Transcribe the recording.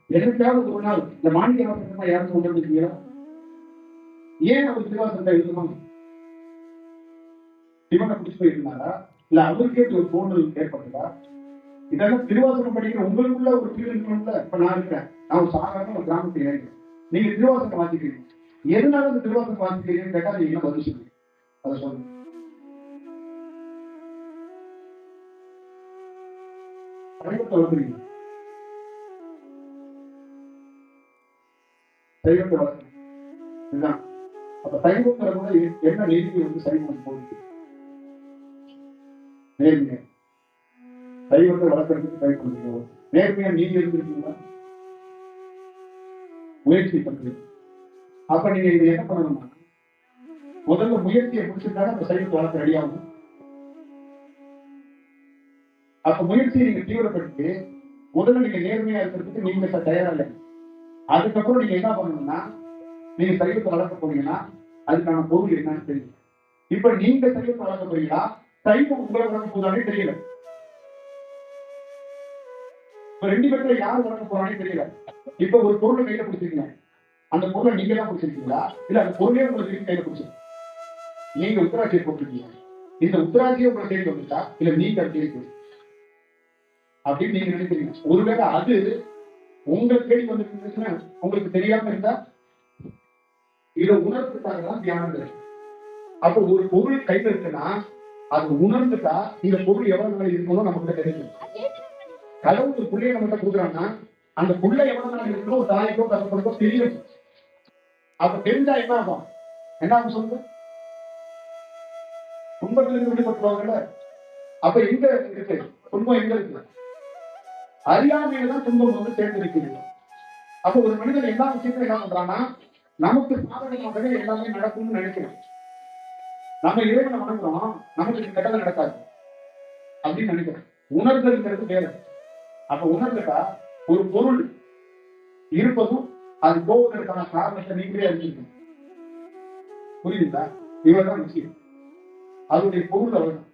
எனக்காவது ஒரு நாள் இந்த மாணிக்க வாசகத்தை யாரும் கொண்டிருக்கீங்களா? ஏன் அவர் திருவாசகத்தை எழுதணும்? இவனை பிடிச்சு போயிருந்தாரா? இல்ல அவருக்கே ஒரு தோன்றல் ஏற்பட்டதா? இதெல்லாம் திருவாசகம் படிக்கிற உங்களுக்குள்ள ஒரு ஃபீல் இருக்கணும்ல. இப்ப நான் இருக்கிறேன், நான் ஒரு சாதாரண ஒரு கிராமத்தில் இருக்கிறேன், நீங்க திருவாசகம் வாசிக்கிறீங்க, எதனால இந்த திருவாசகம் வாசிக்கிறீங்கன்னு கேட்டா நீங்க என்ன பதில் சொல்லுங்க? அதை சொல்லுங்க. சைவத்தை வளர்க்குறீங்க, சைவத்தை வளர்க்குறீங்க, இதுதான். அப்ப சைவத்துல கூட என்ன நீதி வந்து சைவம் போகுது? நேர்மையா சைவத்தை வளர்க்கறதுக்கு ட்ரை பண்ணுறோம். நேர்மையா நீங்க இருந்திருக்கீங்களா? முயற்சி பண்றீங்க. அப்ப நீங்க இதை என்ன பண்ணணும்னா, முதல்ல முயற்சியை பிடிச்சிருந்தாலும் அந்த சைவத்தை வளர்க்க ரெடி ஆகும். அப்ப முயற்சியை நீங்க தீவிரப்படுத்தி முதல்ல நீங்க நேர்மையா இருக்கிறதுக்கு நீங்க தயாரா இல்லை. அதுக்கப்புறம் நீங்க என்ன பண்ணணும்னா, நீங்க சைவத்தை வளர்க்க போறீங்கன்னா அதுக்கான பொருள் என்னன்னு தெரியும். இப்ப நீங்க சைவத்தை வளர்க்க போறீங்களா, சைவம் உங்களை வளர்க்க போதானே தெரியல. இப்ப ரெண்டு பேர்ல யாரு வளர்க்க போறானே தெரியல. இப்ப ஒரு பொருளை கையில பிடிச்சிருக்கீங்க, அந்த பொருளை நீங்க தான் பிடிச்சிருக்கீங்களா, இல்ல அந்த பொருளே உங்களுக்கு கையில பிடிச்சிருக்கு? நீங்க உத்தராட்சியை போட்டிருக்கீங்க, இந்த உத்தராட்சியை உங்களை தேடி வந்துட்டா இல்ல நீங்க அதை தேடி அப்படின்னு நீங்க நினைக்கிறீங்க. ஒருவேளை அது உங்களை தேடி வந்துருந்துச்சுன்னா உங்களுக்கு தெரியாம இருந்தா இதை உணர்த்துக்காக தான் தியானம் இருக்கு. அப்ப ஒரு பொருள் கையில இருக்குன்னா அது உணர்ந்துட்டா இந்த பொருள் எவ்வளவு நாள் இருக்கணும் நமக்கு தெரியும். கடவுள் ஒரு புள்ளைய நம்மகிட்ட கொடுக்குறாங்கன்னா அந்த புள்ள எவ்வளவு நாள் இருக்கணும் ஒரு தாய்க்கோ கஷ்டப்படுக்கோ தெரியும். அப்ப தெரிஞ்சா என்ன ஆகும்? என்ன ஆகும் சொல்லுங்க? துன்பத்திலிருந்து விடுபட்டுவாங்கல்ல. அப்ப எங்க இருக்கு துன்பம்? எங்க இருக்கு? அறியாமையில தான் துன்பம் வந்து சேர்ந்து இருக்கிறது. அப்ப ஒரு மனிதன் எல்லா விஷயத்தையும் என்ன பண்றான்னா, நமக்கு சாதகமாகவே எல்லாமே நடக்கும்னு நினைக்கிறோம். நம்ம இறைவனை வணங்குறோம், நமக்கு கெட்டது நடக்காது அப்படின்னு நினைக்கிறோம். உணர்தல்ங்கிறது வேற. அப்ப உணர்ந்துட்டா ஒரு பொருள் இருப்பதும் அது போவதற்கான காரணத்தை நீங்களே அறிஞ்சிருக்கணும். புரியுதுங்களா? இவ்வளவுதான் விஷயம். அதனுடைய பொருள் அவ்வளவுதான்.